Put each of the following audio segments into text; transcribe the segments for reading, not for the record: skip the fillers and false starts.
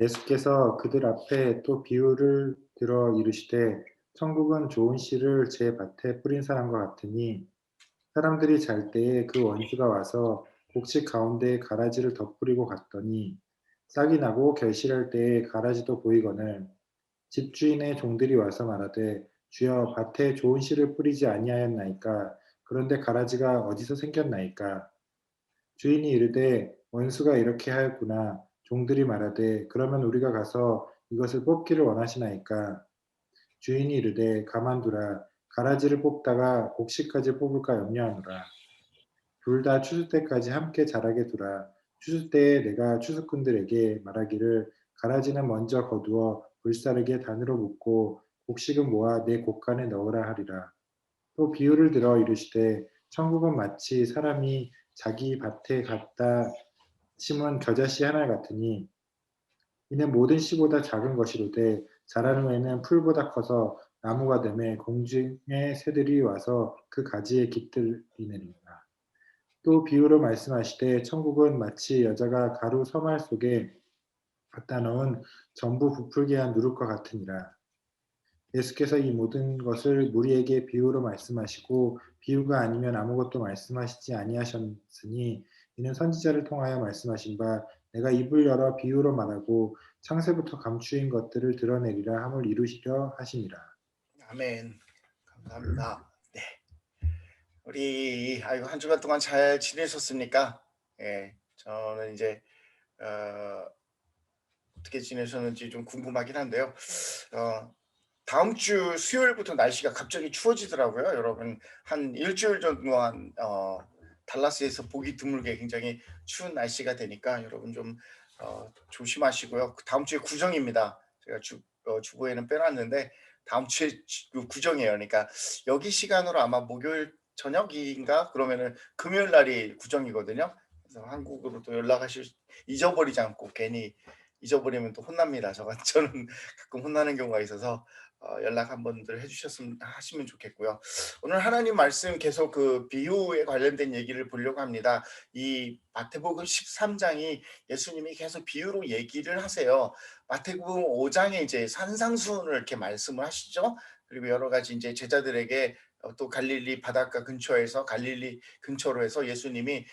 예수께서 그들 앞에 또 비유를 들어 이르시되 천국은 좋은 씨를 제 밭에 뿌린 사람과 같으니 사람들이 잘 때에 그 원수가 와서 곡식 가운데에 가라지를 덧뿌리고 갔더니 싹이 나고 결실할 때에 가라지도 보이거늘 집주인의 종들이 와서 말하되 주여 밭에 좋은 씨를 뿌리지 아니하였나이까 그런데 가라지가 어디서 생겼나이까 주인이 이르되 원수가 이렇게 하였구나 종들이 말하되 그러면 우리가 가서 이것을 뽑기를 원하시나이까 주인이 이르되 가만두라 가라지를 뽑다가 곡식까지 뽑을까 염려하노라 둘 다 추수 때까지 함께 자라게 두라. 추수 때에 내가 추수꾼들에게 말하기를 가라지는 먼저 거두어 불사르게 단으로 묶고 곡식은 모아 내 곡간에 넣으라 하리라. 또 비유를 들어 이르시되 천국은 마치 사람이 자기 밭에 갖다 심은 겨자씨 하나 같으니 이는 모든 씨보다 작은 것이로되 자란 후에는 풀보다 커서 나무가 되매 공중의 새들이 와서 그 가지에 깃들이느니라. 또 비유로 말씀하시되 천국은 마치 여자가 가루 서말 속에 갖다 넣은 전부 부풀게 한 누룩과 같으니라. 예수께서 이 모든 것을 무리에게 비유로 말씀하시고 비유가 아니면 아무것도 말씀하시지 아니하셨으니 이는 선지자를 통하여 말씀하신 바 내가 입을 열어 비유로 말하고 창세부터 감추인 것들을 드러내리라 함을 이루시려 하심이라. 아멘. 감사합니다. 네. 우리 아이고 한 주간 동안 잘 지내셨습니까? 예. 저는 이제 어 어떻게 지내셨는지 좀 궁금하긴 한데요. 어 다음 주 수요일부터 날씨가 갑자기 추워지더라고요. 여러분 한 일 주일 동안 달라스에서 보기 드물게 굉장히 추운 날씨가 되니까 여러분 좀 조심하시고요. 그 다음 주에 구정입니다. 제가 주보에는 빼놨는데 다음 주에 구정이에요. 그러니까 여기 시간으로 아마 목요일 저녁인가 그러면은 금요일 날이 구정이거든요. 그래서 한국으로 또 연락하실 잊어버리지 않고 괜히 잊어버리면 또 혼납니다. 저는 가끔 혼나는 경우가 있어서 연락 한번들 해주셨으면 하시면 좋겠고요. 오늘 하나님 말씀 계속 그 비유에 관련된 얘기를 보려고 합니다. 이 마태복음 13장이 예수님이 계속 비유로 얘기를 하세요. 마태복음 5장에 이제 산상수훈을 이렇게 말씀을 하시죠. 그리고 여러 가지 이제 제자들에게 또 갈릴리 바닷가 근처에서 갈릴리 근처로 해서 예수님이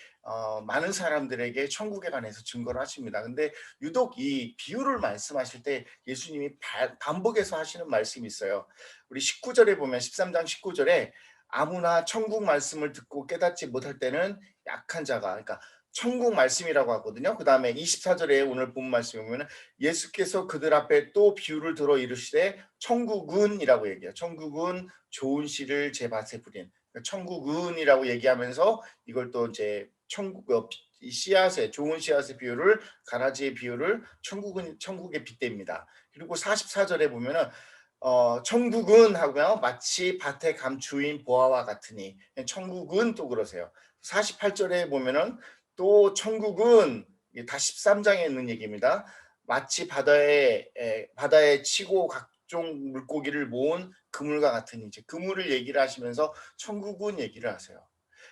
많은 사람들에게 천국에 관해서 증거를 하십니다. 근데 유독 이 비유를 말씀하실 때 예수님이 반복해서 하시는 말씀이 있어요. 우리 19절에 보면 13장 19절에 아무나 천국 말씀을 듣고 깨닫지 못할 때는 약한 자가 그러니까 천국 말씀이라고 하거든요. 그다음에 24절에 오늘 본 말씀에 보면 예수께서 그들 앞에 또 비유를 들어 이르시되 천국은이라고 얘기해요. 천국은 좋은 씨를 제 밭에 뿌린 그러니까 천국은이라고 얘기하면서 이걸 또 이제 천국 이 씨앗의 좋은 씨앗의 비유를 가라지의 비유를 천국에 빗댑니다. 그리고 44절에 보면은 천국은 하고요. 마치 밭에 감추인 보화와 같으니 천국은 또 그러세요. 48절에 보면은 또 천국은 다 13장에 있는 얘기입니다. 마치 바다에 치고 각종 물고기를 모은 그물과 같으니 이제 그물을 얘기를 하시면서 천국은 얘기를 하세요.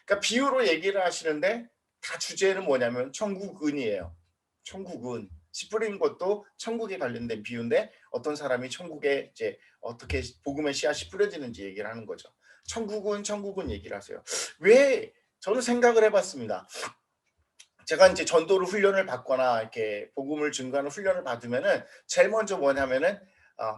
그러니까 비유로 얘기를 하시는데 다 주제는 뭐냐면 천국은이에요. 천국은 씨 뿌린 것도 천국에 관련된 비유인데 어떤 사람이 천국에 이제 어떻게 복음의 씨앗이 뿌려지는지 얘기를 하는 거죠. 천국은 얘기를 하세요. 왜 저는 생각을 해봤습니다. 제가 이제 전도를 훈련을 받거나 이렇게 복음을 증거하는 훈련을 받으면은 제일 먼저 뭐냐면은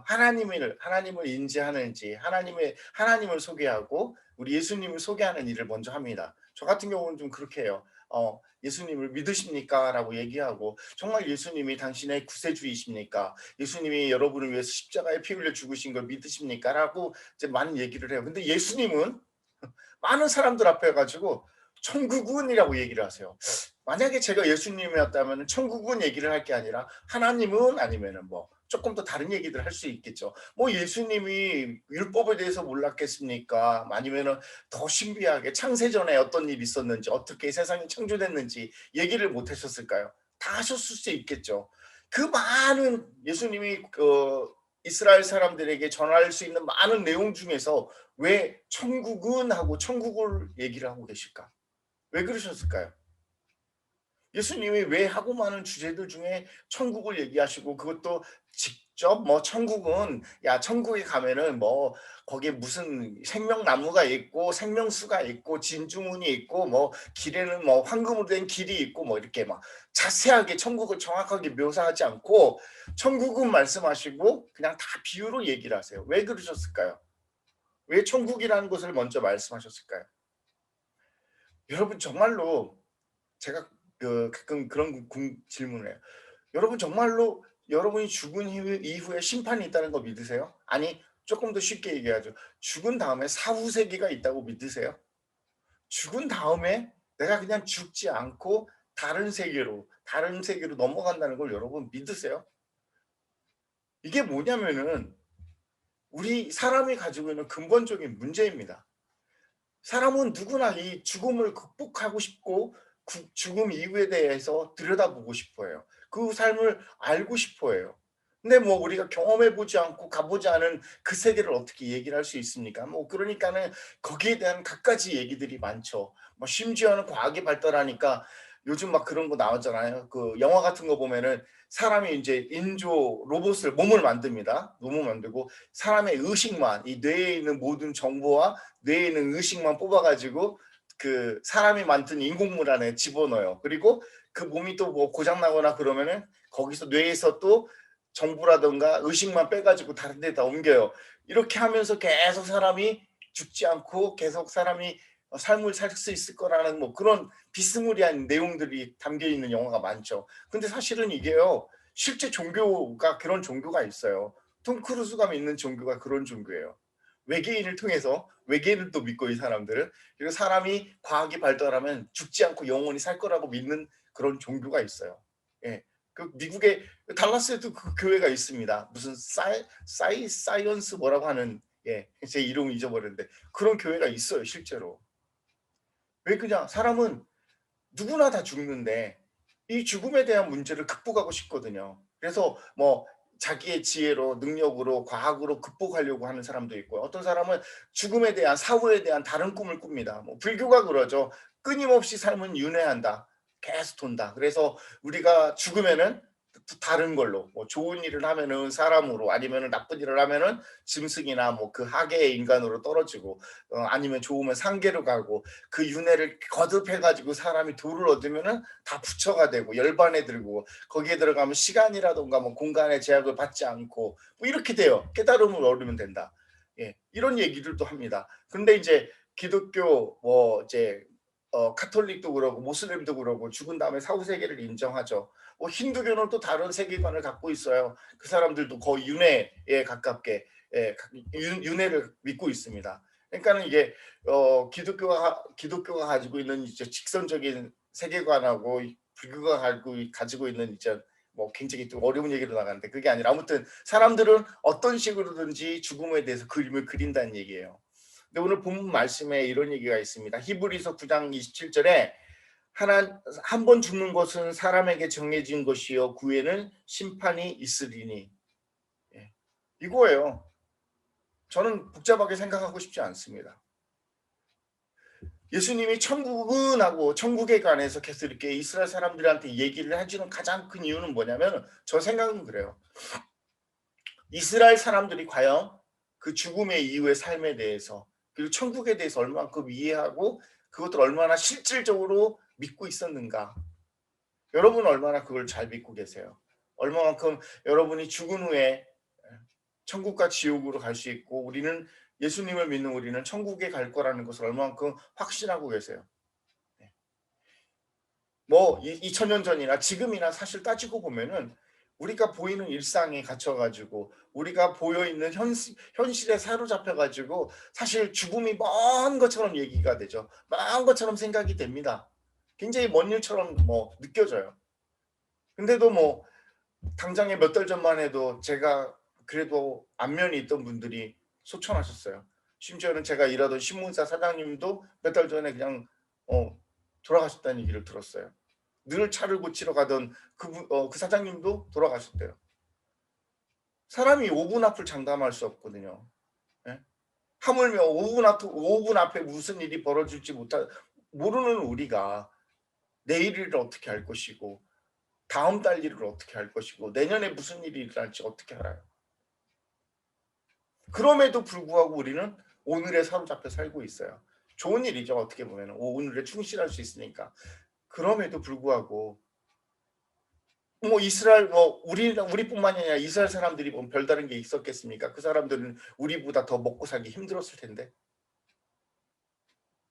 하나님을 인지하는지 하나님을 소개하고 우리 예수님을 소개하는 일을 먼저 합니다. 저 같은 경우는 좀 그렇게 해요. "예수님을 믿으십니까?"라고 얘기하고 "정말 예수님이 당신의 구세주이십니까? 예수님이 여러분을 위해서 십자가에 피 흘려 죽으신 걸 믿으십니까?"라고 이제 많은 얘기를 해요. 근데 예수님은 많은 사람들 앞에 가지고 천국은이라고 얘기를 하세요. 만약에 제가 예수님이었다면 천국은 얘기를 할 게 아니라 하나님은 아니면은 뭐 조금 더 다른 얘기들 할 수 있겠죠. 뭐 예수님이 율법에 대해서 몰랐겠습니까? 아니면은 더 신비하게 창세전에 어떤 일이 있었는지 어떻게 세상이 창조됐는지 얘기를 못 하셨을까요? 다 하셨을 수 있겠죠. 그 많은 예수님이 이스라엘 사람들에게 전할 수 있는 많은 내용 중에서 왜 천국은 하고 천국을 얘기를 하고 계실까? 왜 그러셨을까요? 예수님이 왜 하고 많은 주제들 중에 천국을 얘기하시고 그것도 직접 뭐 천국은 야 천국에 가면은 뭐 거기에 무슨 생명나무가 있고 생명수가 있고 진주문이 있고 뭐 길에는 뭐 황금으로 된 길이 있고 뭐 이렇게 막 자세하게 천국을 정확하게 묘사하지 않고 천국은 말씀하시고 그냥 다 비유로 얘기를 하세요. 왜 그러셨을까요? 왜 천국이라는 것을 먼저 말씀하셨을까요? 여러분 정말로 제가 가끔 그런 질문을 해요. 여러분 정말로 여러분이 죽은 이후에 심판이 있다는 거 믿으세요? 아니 조금 더 쉽게 얘기하죠. 죽은 다음에 사후 세계가 있다고 믿으세요? 죽은 다음에 내가 그냥 죽지 않고 다른 세계로 넘어간다는 걸 여러분 믿으세요? 이게 뭐냐면은 우리 사람이 가지고 있는 근본적인 문제입니다. 사람은 누구나 이 죽음을 극복하고 싶고 죽음 이후에 대해서 들여다보고 싶어 해요. 그 삶을 알고 싶어 해요. 근데 뭐 우리가 경험해 보지 않고 가보지 않은 그 세계를 어떻게 얘기를 할 수 있습니까? 뭐 그러니까는 거기에 대한 갖가지 얘기들이 많죠. 뭐 심지어는 과학이 발달하니까 요즘 막 그런 거 나왔잖아요. 그 영화 같은 거 보면은 사람이 이제 인조 로봇을 몸을 만듭니다. 몸을 만들고 사람의 의식만 이 뇌에 있는 모든 정보와 뇌에 있는 의식만 뽑아가지고 그 사람이 만든 인공물 안에 집어넣어요. 그리고 그 몸이 또 뭐 고장 나거나 그러면은 거기서 뇌에서 또 정보라든가 의식만 빼가지고 다른 데다 옮겨요. 이렇게 하면서 계속 사람이 죽지 않고 계속 사람이 삶을 살 수 있을 거라는 뭐 그런 비스무리한 내용들이 담겨 있는 영화가 많죠. 근데 사실은 이게요. 실제 종교가 그런 종교가 있어요. 톰 크루즈가 믿는 종교가 그런 종교예요. 외계인을 통해서 외계인을 또 믿고 이 사람들은 그리고 사람이 과학이 발달하면 죽지 않고 영원히 살 거라고 믿는 그런 종교가 있어요. 예. 그 미국의 달라스에도 그 교회가 있습니다. 무슨 사이언스 뭐라고 하는 제 이름을 잊어버렸는데 그런 교회가 있어요, 실제로. 왜 그냥 사람은 누구나 다 죽는데 이 죽음에 대한 문제를 극복하고 싶거든요. 그래서 뭐 자기의 지혜로 능력으로 과학으로 극복하려고 하는 사람도 있고요. 어떤 사람은 죽음에 대한 사후에 대한 다른 꿈을 꿉니다. 뭐 불교가 그러죠. 끊임없이 삶은 윤회한다. 계속 돈다. 그래서 우리가 죽으면은 또 다른 걸로 뭐 좋은 일을 하면은 사람으로 아니면은 나쁜 일을 하면은 짐승이나 뭐 그 하계의 인간으로 떨어지고 아니면 좋으면 상계로 가고 그 윤회를 거듭해 가지고 사람이 도를 얻으면은 다 부처가 되고 열반에 들고 거기에 들어가면 시간이라든가 뭐 공간의 제약을 받지 않고 뭐 이렇게 돼요. 깨달음을 얻으면 된다. 예. 이런 얘기들도 합니다. 근데 이제 기독교 뭐 이제 카톨릭도 그러고 모슬림도 그러고 죽은 다음에 사후 세계를 인정하죠. 뭐 힌두교는 또 다른 세계관을 갖고 있어요. 그 사람들도 거의 윤회에 가깝게 윤회를 믿고 있습니다. 그러니까는 이게 기독교가 가지고 있는 이제 직선적인 세계관하고 불교가 가지고 있는 이제 뭐 굉장히 또 어려운 얘기로 나가는데 그게 아니라 아무튼 사람들은 어떤 식으로든지 죽음에 대해서 그림을 그린다는 얘기예요. 근데 오늘 본문 말씀에 이런 얘기가 있습니다. 히브리서 9장 27절에 한 번 죽는 것은 사람에게 정해진 것이요 그 후에는 심판이 있으리니. 예. 이거예요. 저는 복잡하게 생각하고 싶지 않습니다. 예수님이 천국은 하고 천국에 관해서 계속 이렇게 이스라엘 사람들한테 얘기를 해주는 가장 큰 이유는 뭐냐면 저 생각은 그래요. 이스라엘 사람들이 과연 그 죽음의 이후의 삶에 대해서 그리고 천국에 대해서 얼마만큼 이해하고 그것들 얼마나 실질적으로 믿고 있었는가. 여러분은 얼마나 그걸 잘 믿고 계세요? 얼마만큼 여러분이 죽은 후에 천국과 지옥으로 갈 수 있고 우리는 예수님을 믿는 우리는 천국에 갈 거라는 것을 얼마만큼 확신하고 계세요? 네. 뭐 2000년 전이나 지금이나 사실 따지고 보면은 우리가 보이는 일상에 갇혀 가지고 우리가 보여 있는 현실에 사로잡혀 가지고 사실 죽음이 먼 것처럼 얘기가 되죠. 먼 것처럼 생각이 됩니다. 굉장히 먼 일처럼 뭐 느껴져요. 근데도 뭐 당장에 몇 달 전만 해도 제가 그래도 안면이 있던 분들이 소천하셨어요. 심지어는 제가 일하던 신문사 사장님도 몇 달 전에 그냥 돌아가셨다는 얘기를 들었어요. 늘 차를 고치러 가던 그 사장님도 돌아가셨대요. 사람이 5분 앞을 장담할 수 없거든요. 예? 하물며 5분 앞에 무슨 일이 벌어질지 모르는 우리가 내일 일을 어떻게 알 것이고 다음 달 일을 어떻게 할 것이고 내년에 무슨 일이 일어날지 어떻게 알아요? 그럼에도 불구하고 우리는 오늘에 사로잡혀 살고 있어요. 좋은 일이죠. 어떻게 보면 오늘에 충실할 수 있으니까. 그럼에도 불구하고 뭐 이스라엘 우리뿐만이 아니라 이스라엘 사람들이 뭐 별다른 게 있었겠습니까? 그 사람들은 우리보다 더 먹고 살기 힘들었을 텐데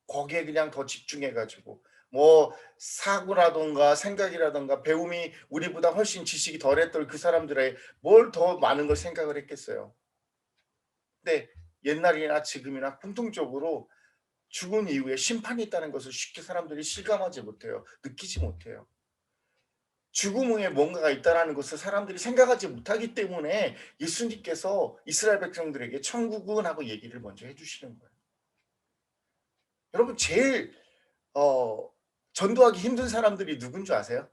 거기에 그냥 더 집중해 가지고 뭐 사고라든가 생각이라든가 배움이 우리보다 훨씬 지식이 덜했던 그 사람들의 뭘 더 많은 걸 생각을 했겠어요. 근데 옛날이나 지금이나 공통적으로 죽은 이후에 심판이 있다는 것을 쉽게 사람들이 실감하지 못해요. 느끼지 못해요. 죽음 후에 뭔가가 있다라는 것을 사람들이 생각하지 못하기 때문에 예수님께서 이스라엘 백성들에게 천국은 하고 얘기를 먼저 해 주시는 거예요. 여러분 제일 전도하기 힘든 사람들이 누군 줄 아세요?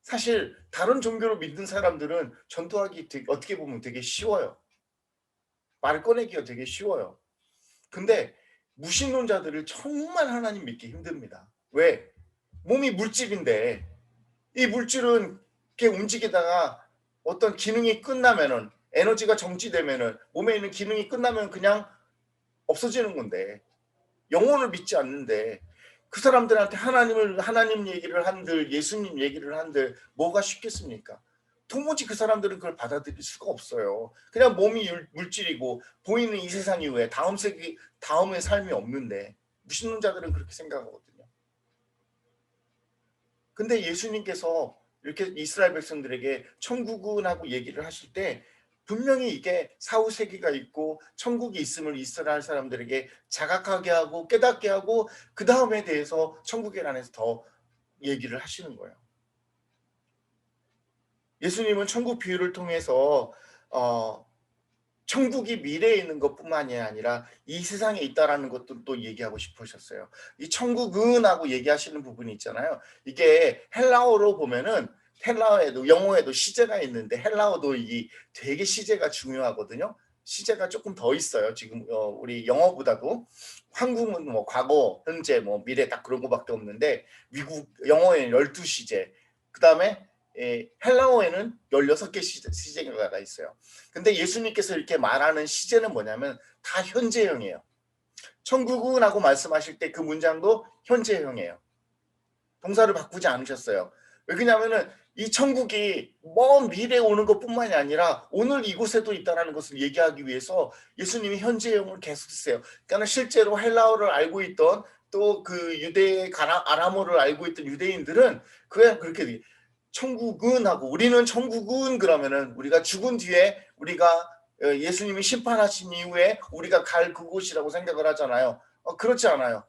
사실 다른 종교를 믿는 사람들은 전도하기 어떻게 보면 되게 쉬워요. 말 꺼내기가 되게 쉬워요. 근데 무신론자들을 정말 하나님 믿기 힘듭니다. 왜? 몸이 물질인데 이 물질은 이렇게 움직이다가 어떤 기능이 끝나면은 에너지가 정지되면은 몸에 있는 기능이 끝나면 그냥 없어지는 건데 영혼을 믿지 않는데 그 사람들한테 하나님 얘기를 한들 예수님 얘기를 한들 뭐가 쉽겠습니까? 도무지 그 사람들은 그걸 받아들일 수가 없어요. 그냥 몸이 물질이고 보이는 이 세상 이후에 다음 세기 다음의 삶이 없는데 무신론자들은 그렇게 생각하거든요. 근데 예수님께서 이렇게 이스라엘 백성들에게 천국은 하고 얘기를 하실 때 분명히 이게 사후세계가 있고 천국이 있음을 이스라엘 사람들에게 자각하게 하고 깨닫게 하고 그 다음에 대해서 천국에 관해서 더 얘기를 하시는 거예요. 예수님은 천국 비유를 통해서 천국이 미래에 있는 것뿐만이 아니라 이 세상에 있다라는 것도 또 얘기하고 싶으셨어요. 이 천국은 하고 얘기하시는 부분이 있잖아요. 이게 헬라어로 보면은 헬라어에도 영어에도 시제가 있는데 헬라어도 이 되게 시제가 중요하거든요. 시제가 조금 더 있어요. 지금 우리 영어보다도 한국은 뭐 과거, 현재, 뭐 미래 딱 그런 거밖에 없는데 미국 영어에는 12시제. 그다음에 헬라어에는 16개 시제가 있어요. 근데 예수님께서 이렇게 말하는 시제는 뭐냐면 다 현재형이에요. 천국은 하고 말씀하실 때 그 문장도 현재형이에요. 동사를 바꾸지 않으셨어요. 왜 그러냐면은 이 천국이 먼 미래에 오는 것뿐만이 아니라 오늘 이곳에도 있다는 것을 얘기하기 위해서 예수님이 현재형을 계속 쓰세요. 그러니까 실제로 헬라어를 알고 있던 또 그 유대 아람어를 알고 있던 유대인들은 그냥 그렇게 천국은 하고 우리는 천국은 그러면은 우리가 죽은 뒤에 우리가 예수님이 심판하신 이후에 우리가 갈 그곳이라고 생각을 하잖아요. 그렇지 않아요.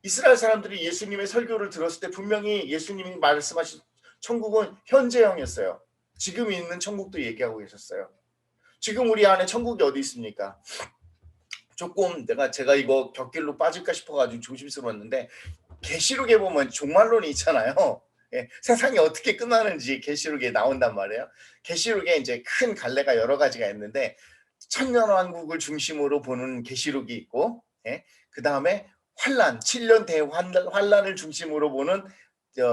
이스라엘 사람들이 예수님의 설교를 들었을 때 분명히 예수님이 말씀하신 천국은 현재형이었어요. 지금 있는 천국도 얘기하고 계셨어요. 지금 우리 안에 천국이 어디 있습니까? 조금 제가 이거 곁길로 빠질까 싶어가지고 조심스러웠는데 계시록에 보면 종말론이 있잖아요. 예, 세상이 어떻게 끝나는지 계시록에 나온단 말이에요. 계시록에 이제 큰 갈래가 여러 가지가 있는데 천년왕국을 중심으로 보는 계시록이 있고, 예, 그 다음에 환란, 7년 대환란을 중심으로 보는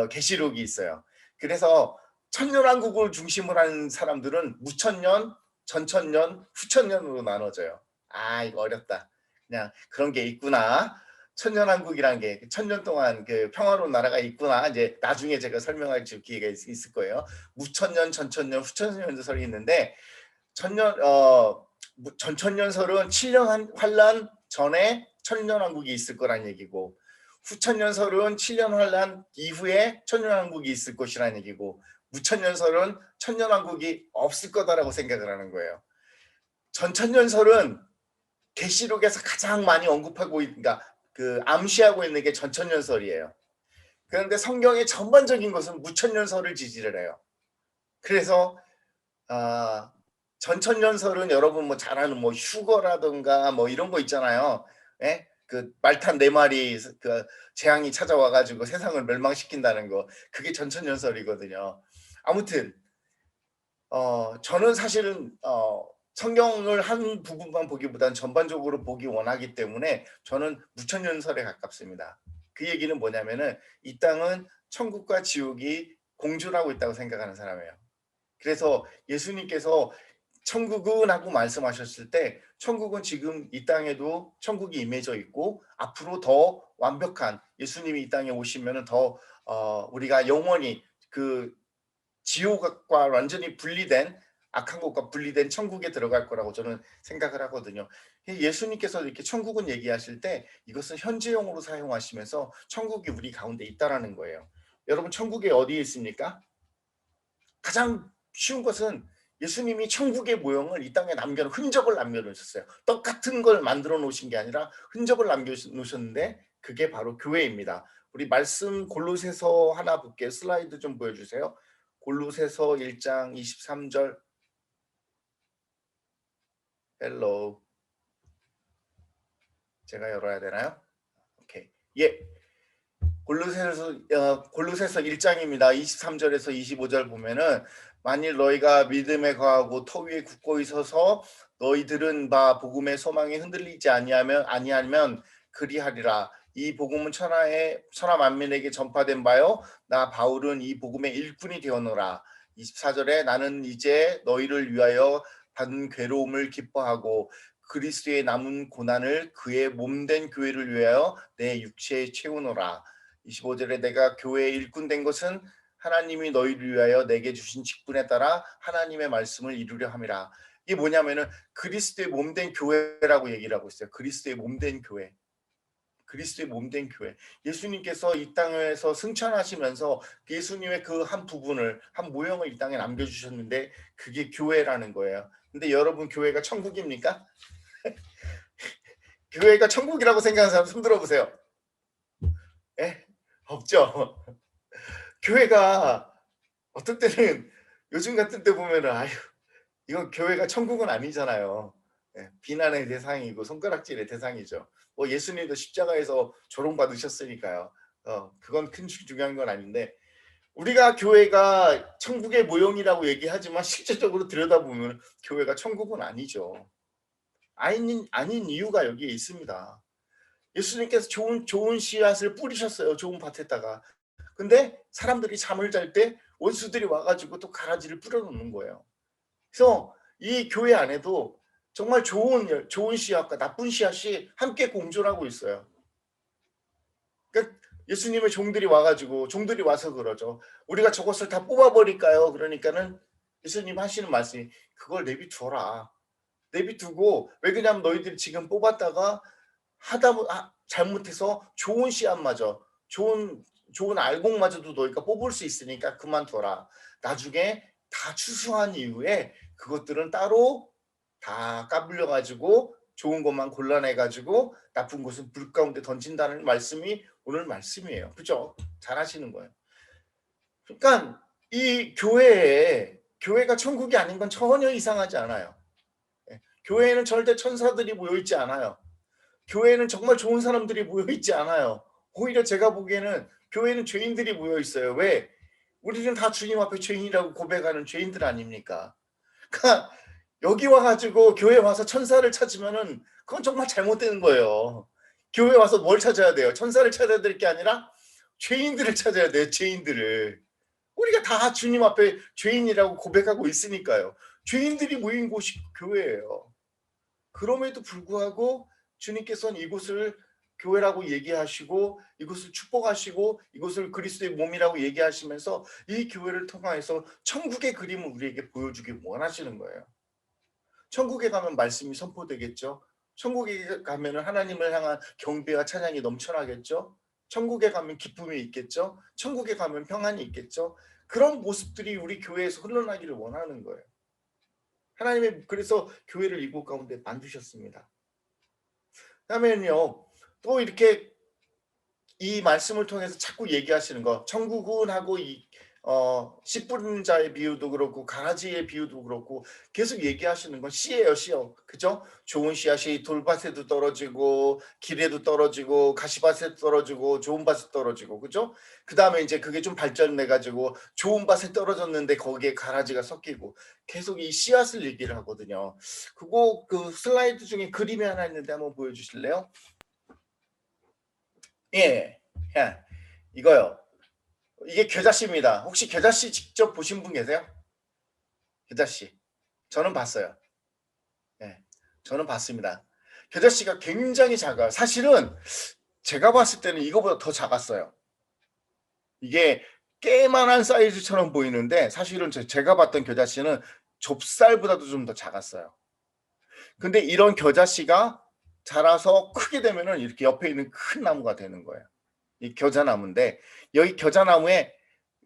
계시록이 있어요. 그래서 천년왕국을 중심으로 하는 사람들은 무천년, 전천년, 후천년으로 나눠져요. 아, 이거 어렵다. 그냥 그런 게 있구나. 천년왕국이라는 게 천년 동안 그 평화로운 나라가 있구나. 이제 나중에 제가 설명할 기회가 있을 거예요. 무천년, 전천년, 후천년설이 있는데 전천년설은 7년 환란 전에 천년왕국이 있을 거란 얘기고 후천년설은 7년 환란 이후에 천년왕국이 있을 것이라는 얘기고 무천년설은 천년왕국이 없을 거다라고 생각을 하는 거예요. 전천년설은 계시록에서 가장 많이 언급하고 그러니까 그 암시하고 있는 게 전천년설이에요. 그런데 성경의 전반적인 것은 무천년설을 지지를 해요. 그래서 전천년설은 여러분 뭐 잘 아는 뭐 휴거라든가 뭐 이런 거 있잖아요. 예? 그 말탄 4마리 그 재앙이 찾아와 가지고 세상을 멸망시킨다는 거. 그게 전천년설이거든요. 아무튼 저는 사실은 성경을 한 부분만 보기보다는 전반적으로 보기 원하기 때문에 저는 무천년설에 가깝습니다. 그 얘기는 뭐냐면은 이 땅은 천국과 지옥이 공존하고 있다고 생각하는 사람이에요. 그래서 예수님께서 천국은 하고 말씀하셨을 때 천국은 지금 이 땅에도 천국이 임해져 있고 앞으로 더 완벽한 예수님이 이 땅에 오시면은 더 우리가 영원히 그 지옥과 완전히 분리된 악한 것과 분리된 천국에 들어갈 거라고 저는 생각을 하거든요. 예수님께서 이렇게 천국은 얘기하실 때 이것은 현재형으로 사용하시면서 천국이 우리 가운데 있다라는 거예요. 여러분 천국이 어디에 있습니까? 가장 쉬운 것은 예수님이 천국의 모형을 이 땅에 흔적을 남겨놓으셨어요. 똑같은 걸 만들어 놓으신 게 아니라 흔적을 남겨놓으셨는데 그게 바로 교회입니다. 우리 말씀 골로새서 하나 볼게요. 슬라이드 좀 보여주세요. 골로새서 1장 23절. 헬로. 제가 열어야 되나요? 오케이. 예. 골로새서 1장입니다. 23절에서 25절 보면은 만일 너희가 믿음에 거하고 터 위에 굳건히 서서 너희들은 바 복음의 소망이 흔들리지 아니하면 그리하리라. 이 복음은 천하 만민에게 전파된 바요 나 바울은 이 복음의 일꾼이 되었노라. 24절에 나는 이제 너희를 위하여 받은 괴로움을 기뻐하고 그리스도의 남은 고난을 그의 몸된 교회를 위하여 내 육체에 채우노라. 25절에 내가 교회의 일꾼 된 것은 하나님이 너희를 위하여 내게 주신 직분에 따라 하나님의 말씀을 이루려 함이라. 이게 뭐냐면은 그리스도의 몸된 교회라고 얘기를 하고 있어요. 그리스도의 몸된 교회. 그리스도의 몸된 교회. 예수님께서 이 땅에서 승천하시면서 예수님의 그 한 부분을 한 모형을 이 땅에 남겨주셨는데 그게 교회라는 거예요. 근데 여러분 교회가 천국입니까? 교회가 천국이라고 생각하는 사람 손 들어보세요. 예? 없죠. 교회가 어떤 때는 요즘 같은 때 보면은 아유 이건 교회가 천국은 아니잖아요. 예, 비난의 대상이고 손가락질의 대상이죠. 뭐 예수님도 십자가에서 조롱 받으셨으니까요. 그건 큰 중요한 건 아닌데 우리가 교회가 천국의 모형이라고 얘기하지만 실제적으로 들여다보면 교회가 천국은 아니죠. 아닌 이유가 여기에 있습니다. 예수님께서 좋은 씨앗을 뿌리셨어요. 좋은 밭에다가. 근데 사람들이 잠을 잘 때 원수들이 와가지고 또 가라지를 뿌려놓는 거예요. 그래서 이 교회 안에도 정말 좋은 씨앗과 나쁜 씨앗이 함께 공존하고 있어요. 그러니까 예수님의 종들이 와서 그러죠. 우리가 저것을 다 뽑아버릴까요? 그러니까는 예수님 하시는 말씀이 그걸 내비두어라. 내비두고 왜 그러냐면 너희들이 지금 뽑았다가 잘못해서 좋은 씨앗마저 좋은 알곡마저도 너희가 뽑을 수 있으니까 그만둬라. 나중에 다 추수한 이후에 그것들은 따로 다 까불려 가지고 좋은 것만 골라내 가지고 나쁜 것은 불 가운데 던진다는 말씀이 오늘 말씀이에요. 그죠? 잘 하시는 거예요. 그러니까 이 교회가 천국이 아닌 건 전혀 이상하지 않아요. 교회에는 절대 천사들이 모여 있지 않아요. 교회에는 정말 좋은 사람들이 모여 있지 않아요. 오히려 제가 보기에는 교회는 죄인들이 모여 있어요. 왜? 우리는 다 주님 앞에 죄인이라고 고백하는 죄인들 아닙니까? 그러니까 여기 와가지고 교회 와서 천사를 찾으면은 그건 정말 잘못되는 거예요. 교회 와서 뭘 찾아야 돼요? 천사를 찾아야 될 게 아니라 죄인들을 찾아야 돼요. 죄인들을. 우리가 다 주님 앞에 죄인이라고 고백하고 있으니까요. 죄인들이 모인 곳이 교회예요. 그럼에도 불구하고 주님께서는 이곳을 교회라고 얘기하시고 이곳을 축복하시고 이곳을 그리스도의 몸이라고 얘기하시면서 이 교회를 통해서 천국의 그림을 우리에게 보여주기 원하시는 거예요. 천국에 가면 말씀이 선포되겠죠. 천국에 가면 하나님을 향한 경배와 찬양이 넘쳐나겠죠. 천국에 가면 기쁨이 있겠죠. 천국에 가면 평안이 있겠죠. 그런 모습들이 우리 교회에서 흘러나기를 원하는 거예요. 하나님이 그래서 교회를 이곳 가운데 만드셨습니다. 그다음에는요. 또 이렇게 이 말씀을 통해서 자꾸 얘기하시는 거 천국은 하고 씨 뿌리는 자의 비유도 그렇고 가라지의 비유도 그렇고 계속 얘기하시는 건 씨예요. 그죠? 좋은 씨앗이 돌밭에도 떨어지고 길에도 떨어지고 가시밭에 떨어지고 좋은 밭에 떨어지고 그죠? 그다음에 이제 그게 좀 발전돼 가지고 좋은 밭에 떨어졌는데 거기에 가라지가 섞이고 계속 이 씨앗을 얘기를 하거든요. 그 슬라이드 중에 그림이 하나 있는데 한번 보여 주실래요? 예. 이거요. 이게 겨자씨입니다. 혹시 겨자씨 직접 보신 분 계세요? 겨자씨. 저는 봤어요. 예. 저는 봤습니다. 겨자씨가 굉장히 작아요. 사실은 제가 봤을 때는 이거보다 더 작았어요. 이게 깨만한 사이즈처럼 보이는데 사실은 제가 봤던 겨자씨는 좁쌀보다도 좀 더 작았어요. 근데 이런 겨자씨가 자라서 크게 되면은 이렇게 옆에 있는 큰 나무가 되는 거예요. 이 겨자나무인데 여기 겨자나무에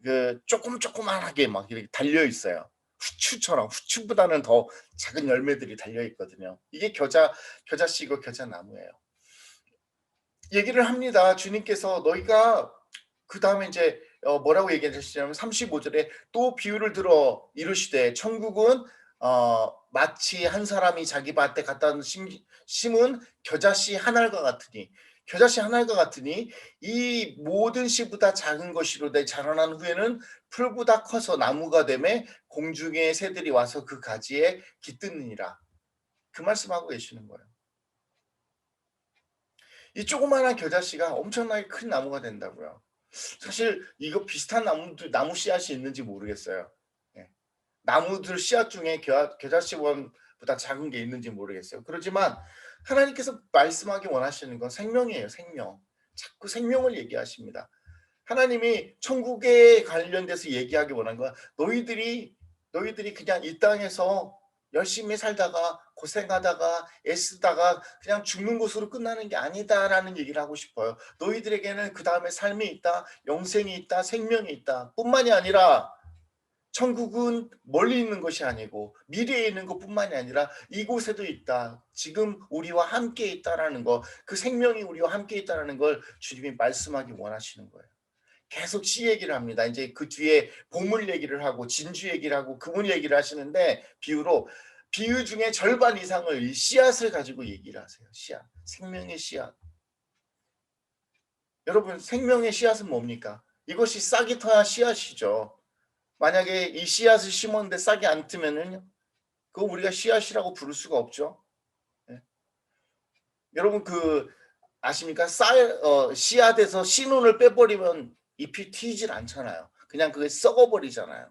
그 조그만하게 막 이렇게 달려 있어요. 후추처럼 후추보다는 더 작은 열매들이 달려 있거든요. 이게 겨자씨고 겨자나무예요. 얘기를 합니다. 주님께서 너희가 그다음에 이제 뭐라고 얘기하셨냐면 35절에 또 비유를 들어 이르시되 천국은 마치 한 사람이 자기 밭에 갖다 심은 겨자씨 한 알과 같으니 겨자씨 한 알과 같으니 이 모든 씨보다 작은 것이로되 자라난 후에는 풀보다 커서 나무가 되매 공중의 새들이 와서 그 가지에 깃드느니라. 그 말씀하고 계시는 거예요. 이 조그마한 겨자씨가 엄청나게 큰 나무가 된다고요. 사실 이거 비슷한 나무 씨앗이 있는지 모르겠어요. 예. 나무들 씨앗 중에 겨자씨원보다 작은 게 있는지 모르겠어요. 그렇지만 하나님께서 말씀하기 원하시는 건 생명이에요. 생명. 자꾸 생명을 얘기하십니다. 하나님이 천국에 관련돼서 얘기하기 원한 건 너희들이 그냥 이 땅에서 열심히 살다가 고생하다가 애쓰다가 그냥 죽는 것으로 끝나는 게 아니다라는 얘기를 하고 싶어요. 너희들에게는 그 다음에 삶이 있다, 영생이 있다, 생명이 있다. 뿐만이 아니라 천국은 멀리 있는 것이 아니고 미래에 있는 것뿐만이 아니라 이곳에도 있다. 지금 우리와 함께 있다라는 거, 그 생명이 우리와 함께 있다라는 걸 주님이 말씀하기 원하시는 거예요. 계속 씨 얘기를 합니다. 이제 그 뒤에 보물 얘기를 하고 진주 얘기를 하고 그분 얘기를 하시는데 비유 중에 절반 이상을 이 씨앗을 가지고 얘기를 하세요. 씨앗. 생명의 씨앗. 여러분 생명의 씨앗은 뭡니까? 이것이 싹이 터야 씨앗이죠. 만약에 이 씨앗을 심었는데 싹이 안 트면은요. 그거 우리가 씨앗이라고 부를 수가 없죠. 네. 여러분 아십니까? 씨앗에서 씨눈을 빼버리면 잎이 튀질 않잖아요. 그냥 그게 썩어버리잖아요.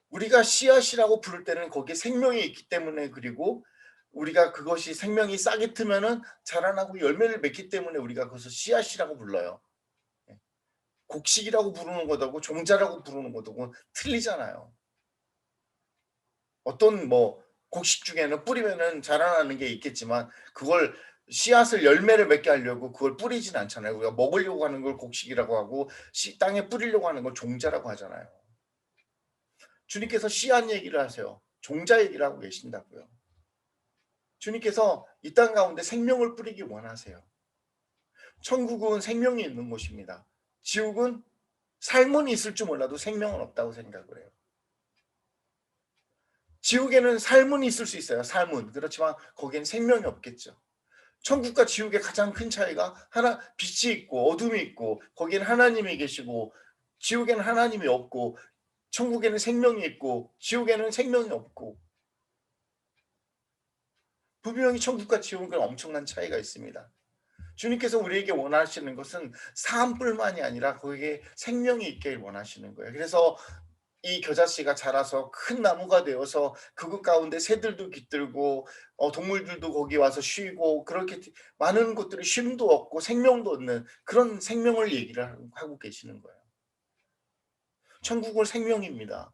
우리가 씨앗이라고 부를 때는 거기에 생명이 있기 때문에 그리고 우리가 그것이 생명이 싹이 트면은 자라나고 열매를 맺기 때문에 우리가 그것을 씨앗이라고 불러요. 예. 곡식이라고 부르는 것하고 종자라고 부르는 것하고 틀리잖아요. 어떤 곡식 중에는 뿌리면은 자라나는 게 있겠지만 그걸 씨앗을 열매를 맺게 하려고 그걸 뿌리진 않잖아요. 우리가 먹으려고 하는 걸 곡식이라고 하고 땅에 뿌리려고 하는 걸 종자라고 하잖아요. 주님께서 씨앗 얘기를 하세요. 종자 얘기를 하고 계신다고요. 주님께서 이 땅 가운데 생명을 뿌리기 원하세요. 천국은 생명이 있는 곳입니다. 지옥은 삶은 있을 줄 몰라도 생명은 없다고 생각을 해요. 지옥에는 삶은 있을 수 있어요. 삶은. 그렇지만 거기엔 생명이 없겠죠. 천국과 지옥의 가장 큰 차이가 빛이 있고 어둠이 있고 거기에는 하나님이 계시고 지옥에는 하나님이 없고 천국에는 생명이 있고 지옥에는 생명이 없고 분명히 천국과 지옥은 엄청난 차이가 있습니다. 주님께서 우리에게 원하시는 것은 삶뿐만이 아니라 거기에 생명이 있길 원하시는 거예요. 그래서 이 겨자씨가 자라서 큰 나무가 되어서 그곳 가운데 새들도 깃들고 동물들도 거기 와서 쉬고 그렇게 많은 것들이 쉼도 얻고 생명도 얻는 그런 생명을 얘기를 하고 계시는 거예요. 천국은 생명입니다.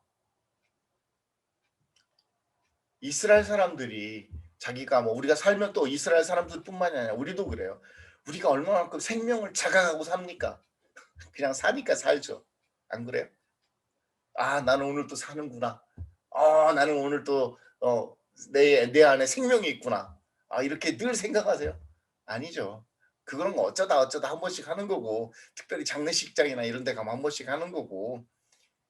이스라엘 사람들이 자기가 우리가 살면 또 이스라엘 사람들뿐만이 아니라 우리도 그래요. 우리가 얼마만큼 생명을 자각하고 삽니까? 그냥 사니까 살죠. 안 그래요? 아, 나는 오늘 또 사는구나. 나는 오늘 또 내 안에 생명이 있구나. 이렇게 늘 생각하세요? 아니죠. 그거는 어쩌다 한 번씩 하는 거고 특별히 장례식장이나 이런 데 가면 한 번씩 하는 거고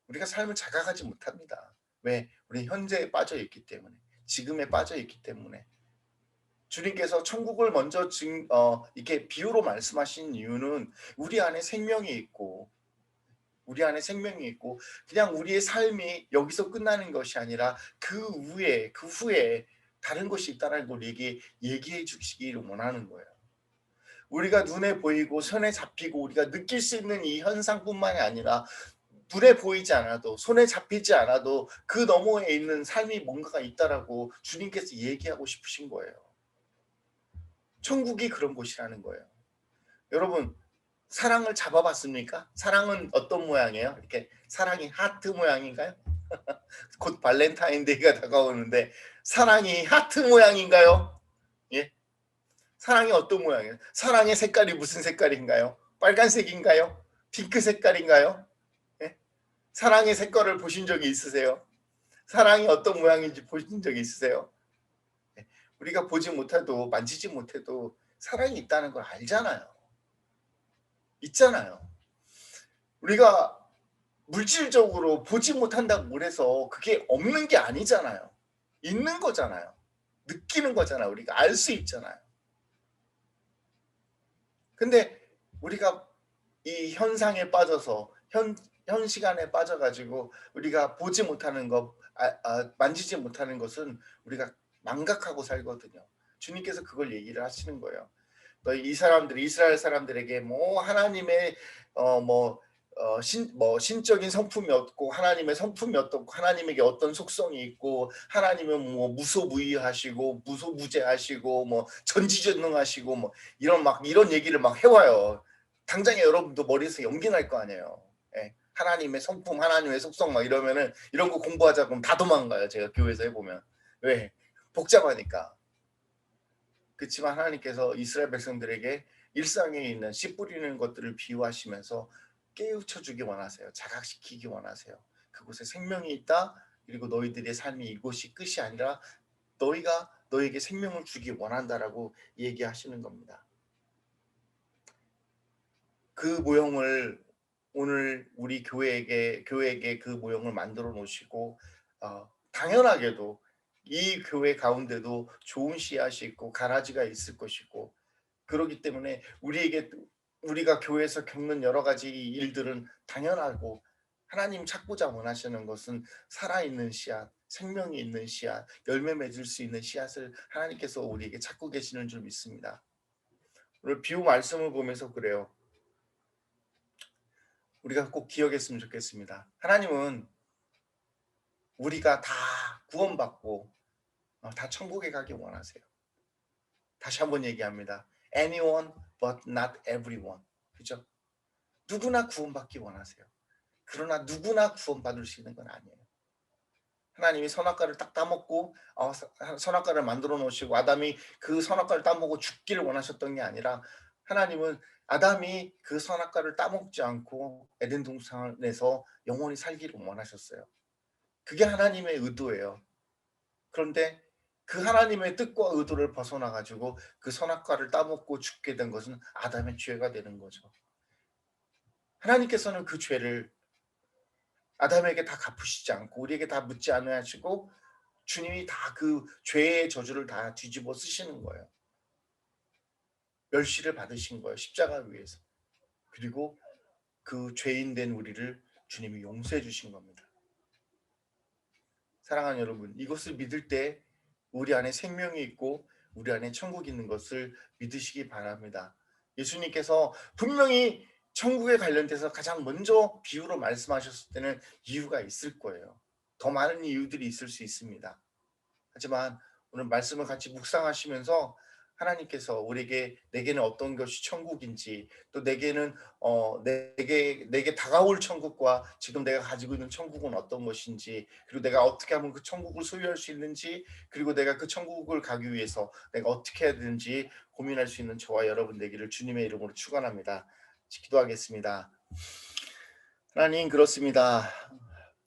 우리가 삶을 자각하지 못합니다. 왜? 우리 현재에 빠져 있기 때문에 지금에 빠져 있기 때문에 주님께서 천국을 먼저 이렇게 비유로 말씀하신 이유는 우리 안에 생명이 있고 그냥 우리의 삶이 여기서 끝나는 것이 아니라 그 후에 다른 것이 있다는 걸 얘기해 주시기를 원하는 거예요. 우리가 눈에 보이고 손에 잡히고 우리가 느낄 수 있는 이 현상뿐만이 아니라 눈에 보이지 않아도 손에 잡히지 않아도 그 너머에 있는 삶이 뭔가가 있다라고 주님께서 얘기하고 싶으신 거예요. 천국이 그런 곳이라는 거예요. 여러분, 사랑을 잡아봤습니까? 사랑은 어떤 모양이에요? 이렇게 사랑이 하트 모양인가요? 곧 발렌타인데이가 다가오는데 사랑이 하트 모양인가요? 예? 사랑이 어떤 모양이에요? 사랑의 색깔이 무슨 색깔인가요? 빨간색인가요? 핑크 색깔인가요? 예? 사랑의 색깔을 보신 적이 있으세요? 사랑이 어떤 모양인지 보신 적이 있으세요? 예. 우리가 보지 못해도 만지지 못해도 사랑이 있다는 걸 알잖아요. 있잖아요. 우리가 물질적으로 보지 못한다고 해서 그게 없는 게 아니잖아요. 있는 거잖아요. 느끼는 거잖아요. 우리가 알 수 있잖아요. 근데 우리가 이 현상에 빠져서 현 시간에 빠져 가지고 우리가 보지 못하는 것, 만지지 못하는 것은 우리가 망각하고 살거든요. 주님께서 그걸 얘기를 하시는 거예요. 너희 이 사람들이 이스라엘 사람들에게 뭐 하나님의 신적인 성품이 없고 하나님의 성품이 어떻고 하나님에게 어떤 속성이 있고 하나님은 뭐 무소무의하시고 무소무제하시고 뭐 전지전능하시고 뭐 이런 얘기를 막 해와요. 당장에 여러분도 머리에서 연기 날 거 아니에요. 예. 하나님의 성품, 하나님의 속성 막 이러면은 이런 거 공부하자 그러면 다 도망가요. 제가 교회에서 해보면. 왜? 복잡하니까. 그렇지만 하나님께서 이스라엘 백성들에게 일상에 있는 씨 뿌리는 것들을 비유하시면서 깨우쳐 주기 원하세요. 자각시키기 원하세요. 그곳에 생명이 있다. 그리고 너희들의 삶이 이곳이 끝이 아니라 너희가 너에게 생명을 주기 원한다라고 얘기하시는 겁니다. 그 모형을 오늘 우리 교회에게 그 모형을 만들어 놓으시고 당연하게도 이 교회 가운데도 좋은 씨앗이 있고 가라지가 있을 것이고 그러기 때문에 우리가 교회에서 겪는 여러 가지 일들은 당연하고 하나님 찾고자 원하시는 것은 살아있는 씨앗, 생명이 있는 씨앗, 열매 맺을 수 있는 씨앗을 하나님께서 우리에게 찾고 계시는 줄 믿습니다. 오늘 비유 말씀을 보면서 그래요. 우리가 꼭 기억했으면 좋겠습니다. 하나님은 우리가 다 구원받고 다 천국에 가기 원하세요. 다시 한번 얘기합니다. Anyone but not everyone. 그죠? 누구나 구원받기 원하세요. 그러나 누구나 구원받을 수 있는 건 아니에요. 하나님이 선악과를 딱 따먹고 선악과를 만들어 놓으시고 아담이 그 선악과를 따먹고 죽기를 원하셨던 게 아니라 하나님은 아담이 그 선악과를 따먹지 않고 에덴 동산에서 영원히 살기를 원하셨어요. 그게 하나님의 의도예요. 그런데 그 하나님의 뜻과 의도를 벗어나 가지고 그 선악과를 따먹고 죽게 된 것은 아담의 죄가 되는 거죠. 하나님께서는 그 죄를 아담에게 다 갚으시지 않고 우리에게 다 묻지 않으시고 주님이 다 그 죄의 저주를 다 뒤집어 쓰시는 거예요. 멸시를 받으신 거예요. 십자가 위에서. 그리고 그 죄인 된 우리를 주님이 용서해 주신 겁니다. 사랑하는 여러분, 이것을 믿을 때 우리 안에 생명이 있고 우리 안에 천국이 있는 것을 믿으시기 바랍니다. 예수님께서 분명히 천국에 관련돼서 가장 먼저 비유로 말씀하셨을 때는 이유가 있을 거예요. 더 많은 이유들이 있을 수 있습니다. 하지만 오늘 말씀을 같이 묵상하시면서 하나님께서 우리에게 내게는 어떤 것이 천국인지 또 내게는 내게 다가올 천국과 지금 내가 가지고 있는 천국은 어떤 것인지 그리고 내가 어떻게 하면 그 천국을 소유할 수 있는지 그리고 내가 그 천국을 가기 위해서 내가 어떻게 해야 되는지 고민할 수 있는 저와 여러분 되기를 주님의 이름으로 축원합니다. 기도하겠습니다. 하나님 그렇습니다.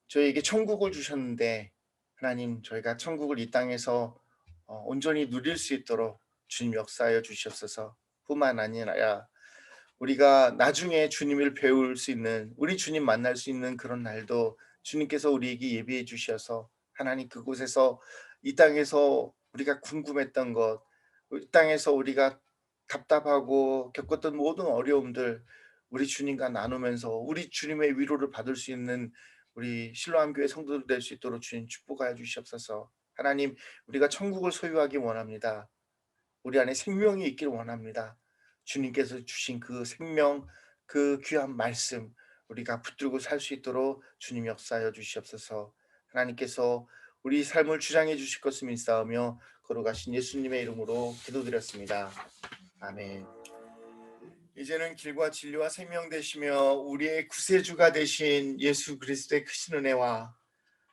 저희에게 천국을 주셨는데 하나님 저희가 천국을 이 땅에서 온전히 누릴 수 있도록 주님 역사하여 주시옵소서. 뿐만 아니라 우리가 나중에 주님을 배울 수 있는 우리 주님 만날 수 있는 그런 날도 주님께서 우리에게 예비해 주셔서 하나님 그곳에서 이 땅에서 우리가 궁금했던 것, 이 땅에서 우리가 답답하고 겪었던 모든 어려움들 우리 주님과 나누면서 우리 주님의 위로를 받을 수 있는 우리 실로암 교회 성도들 될 수 있도록 주님 축복하여 주시옵소서. 하나님 우리가 천국을 소유하기 원합니다. 우리 안에 생명이 있기를 원합니다. 주님께서 주신 그 생명, 그 귀한 말씀 우리가 붙들고 살 수 있도록 주님 역사하여 주시옵소서. 하나님께서 우리 삶을 주장해 주실 것을 믿사오며 걸어가신 예수님의 이름으로 기도드렸습니다. 아멘. 이제는 길과 진리와 생명 되시며 우리의 구세주가 되신 예수 그리스도의 크신 은혜와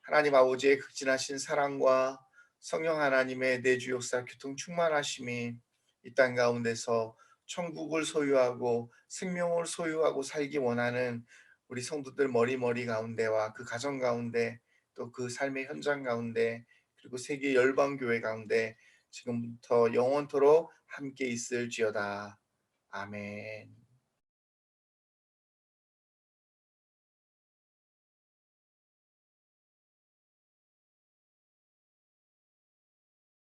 하나님 아버지의 극진하신 사랑과 성령 하나님의 내주 역사 교통 충만하심이 이 땅 가운데서 천국을 소유하고 생명을 소유하고 살기 원하는 우리 성도들 머리 가운데와 그 가정 가운데 또 그 삶의 현장 가운데 그리고 세계 열방 교회 가운데 지금부터 영원토록 함께 있을지어다. 아멘.